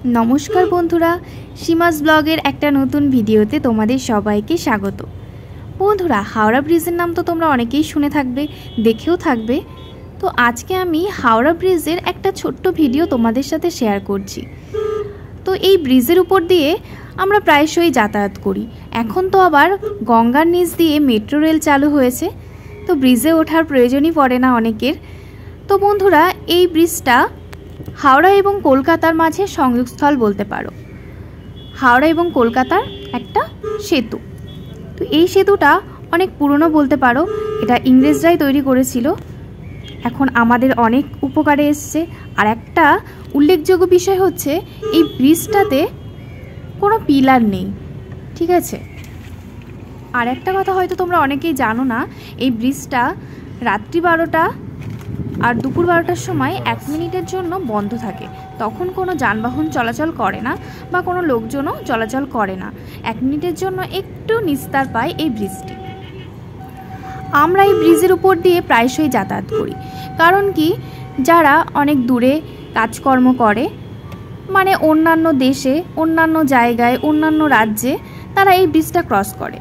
नमस्कार बंधुरा सीमास ब्लॉगेर एक नतून भिडियोते तोमादेर सबाइके स्वागत। बंधुरा हावड़ा ब्रिजेर नाम तो तोमरा अनेकेई शुने थाकबे देखेओ थाकबे। तो आज के आमी हावड़ा ब्रिजेर एक छोट्ट भिडियो तोमादेर साथे शेयर करछि। तो ये ब्रिजेर ऊपर दिए आमरा प्रायशई यातायात करी। एखन तो आबार गंगार नीच दिए मेट्रो रेल चालू हयेछे, तो ब्रिजे ओठार प्रयोजनई पड़े ना अनेकेर। तो बंधुरा ये ब्रिजटा हावड़ा एवं कलकातार माझे संयोगस्थल बोलते पारो। हावड़ा एवं कलकातार एक सेतु। तो ये सेतुटा अनेक पुरानो बोलते पारो। एटा इंग्रेजराई तैरी करेछिलो। एखन आमादेर अनेक उपकारे एसेछे। आर एकटा उल्लेखयोग्य विषय होच्छे এই ব্রিজটাতে কোনো পিলার নেই, ঠিক আছে। আর একটা কথা হয়তো তোমরা অনেকেই জানো না, এই ব্রিজটা রাত্রি 12টা আর দুপুর 12টার সময় 1 মিনিটের জন্য বন্ধ থাকে। তখন কোনো যানবাহন চলাচল করে না বা কোনো লোকজনও চলাচল করে না। 1 মিনিটের জন্য একটু নিস্তার পায় এই ব্রিজটি। আমরা এই ব্রিজের উপর দিয়ে প্রায়শই যাতায়াত করি। কারণ কি, যারা অনেক দূরে কাজকর্ম করে, মানে অন্যান্য দেশে, অন্যান্য জায়গায়, অন্যান্য রাজ্যে, তারা এই ব্রিজটা ক্রস করে।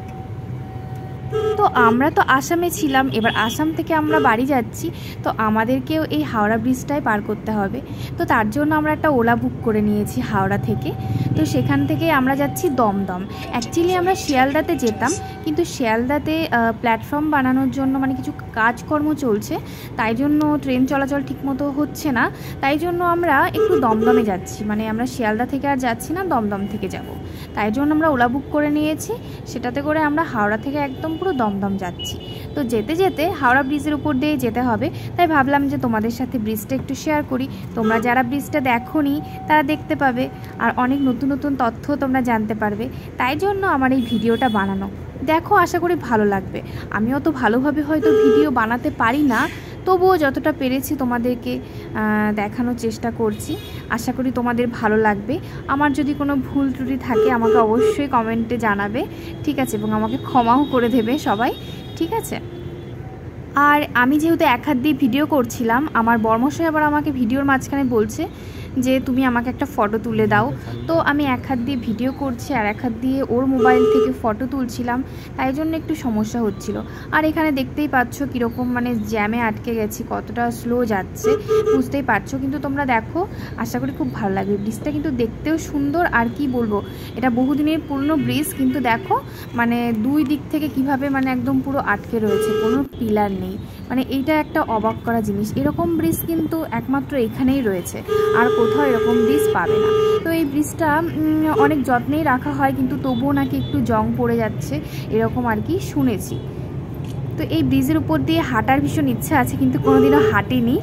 তো আমরা তো আসামে ছিলাম, এবার আসাম থেকে আমরা বাড়ি যাচ্ছি, তো আমাদেরকেও এই হাওড়া ব্রিজটাই পার করতে হবে। তো তার জন্য আমরা একটা ওলা বুক করে নিয়েছি হাওড়া থেকে। তো সেখান থেকে আমরা যাচ্ছি দমদম। অ্যাকচুয়ালি আমরা শিয়ালদাতে যেতাম, কিন্তু শিয়ালদাতে প্ল্যাটফর্ম বানানোর জন্য মানে কিছু কাজকর্ম চলছে, তাই জন্য ট্রেন চলাচল ঠিকমতো হচ্ছে না। তাই জন্য আমরা একটু দমদমে যাচ্ছি, মানে আমরা শিয়ালদা থেকে আর যাচ্ছি না, দমদম থেকে যাব। তাই জন্য আমরা ওলা বুক করে নিয়েছি, সেটাতে করে আমরা হাওড়া থেকে একদম পুরো দমদম যাচ্ছি। তো যেতে যেতে হাওড়া ব্রিজের উপর দিয়ে যেতে হবে, তাই ভাবলাম যে তোমাদের সাথে ব্রিজটা একটু শেয়ার করি। তোমরা যারা ব্রিজটা দেখোনি তারা দেখতে পাবে, আর অনেক নতুন নতুন তথ্য তোমরা জানতে পারবে। তাই জন্য আমার এই ভিডিওটা বানানো। দেখো, আশা করি ভালো লাগবে। আমিও তো ভালোভাবে হয়তো ভিডিও বানাতে পারি না, তবুও যতটা পেরেছি তোমাদেরকে দেখানোর চেষ্টা করছি। আশা করি তোমাদের ভালো লাগবে। আমার যদি কোনো ভুল ত্রুটি থাকে আমাকে অবশ্যই কমেন্টে জানাবে, ঠিক আছে, এবং আমাকে ক্ষমাও করে দেবে সবাই, ঠিক আছে। আর আমি যেহেতু এক হাত দিয়ে ভিডিও করছিলাম, আমার বর্মশাই আবার আমাকে ভিডিওর মাঝখানে বলছে যে তুমি আমাকে একটা ফটো তুলে দাও। তো আমি এক হাত দিয়ে ভিডিও করছি আর এক হাত দিয়ে ওর মোবাইল থেকে ফটো তুলছিলাম, তাই জন্য একটু সমস্যা হচ্ছিল। আর এখানে দেখতেই পাচ্ছ কীরকম মানে জ্যামে আটকে গেছি, কতটা স্লো যাচ্ছে বুঝতেই পারছো। কিন্তু তোমরা দেখো, আশা করি খুব ভালো লাগবে। ব্রিজটা কিন্তু দেখতেও সুন্দর, আর কি বলবো, এটা বহুদিনের পুরনো ব্রিজ, কিন্তু দেখো মানে দুই দিক থেকে কিভাবে মানে একদম পুরো আটকে রয়েছে, কোনো পিলার নেই। মানে এইটা একটা অবাক করা জিনিস। এরকম ব্রিজ কিন্তু একমাত্র এখানেই রয়েছে, আর কোথাও এরকম ব্রিজ পাবে না। তো এই ব্রিজটা অনেক যত্নেই রাখা হয়, কিন্তু তবুও নাকি একটু জং পড়ে যাচ্ছে এরকম আর কি শুনেছি। তো এই ব্রিজের উপর দিয়ে হাঁটার ভীষণ ইচ্ছা আছে, কিন্তু কোনোদিনও হাঁটিনি।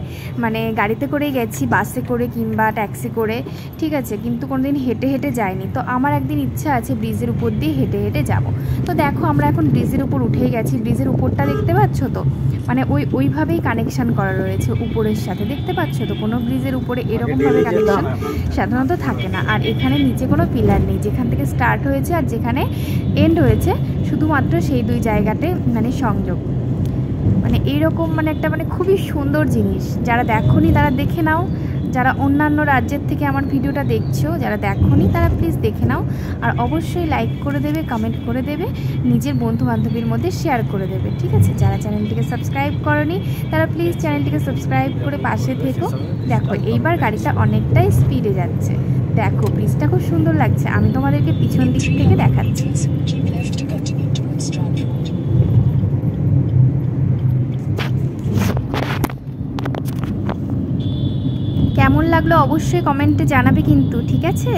মানে গাড়িতে করেই গেছি, বাসে করে কিংবা ট্যাক্সি করে, ঠিক আছে, কিন্তু কোনোদিন হেঁটে হেঁটে যাইনি। তো আমার একদিন ইচ্ছা আছে ব্রিজের উপর দিয়ে হেঁটে হেঁটে যাব। তো দেখো, আমরা এখন ব্রিজের উপর উঠেই গেছি। ব্রিজের উপরটা দেখতে পাচ্ছ তো, মানে ওইভাবেই কানেকশান করা রয়েছে উপরের সাথে, দেখতে পাচ্ছ তো। কোনো ব্রিজের উপরে এরকমভাবে কানেকশান সাধারণত থাকে না। আর এখানে নিচে কোনো পিলার নেই, যেখান থেকে স্টার্ট হয়েছে আর যেখানে এন্ড হয়েছে শুধুমাত্র সেই দুই জায়গাতে মানে সংযোগ। মানে এইরকম মানে একটা মানে খুবই সুন্দর জিনিস। যারা দেখোনি তারা দেখে নাও, যারা অন্যান্য রাজ্যের থেকে আমার ভিডিওটা দেখছো, যারা দেখোনি তারা প্লিজ দেখে নাও। আর অবশ্যই লাইক করে দেবে, কমেন্ট করে দেবে, নিজের বন্ধু বান্ধবীর মধ্যে শেয়ার করে দেবে, ঠিক আছে। যারা চ্যানেলটিকে সাবস্ক্রাইব করনি তারা প্লিজ চ্যানেলটিকে সাবস্ক্রাইব করে পাশে থেকো। দেখো, এইবার গাড়িটা অনেকটাই স্পিডে যাচ্ছে। দেখো, ব্রিজটা খুব সুন্দর লাগছে। আমি তোমাদেরকে পিছন দিক থেকে দেখাচ্ছি। কেমন লাগলো অবশ্যই কমেন্টে জানাবে কিন্তু, ঠিক আছে।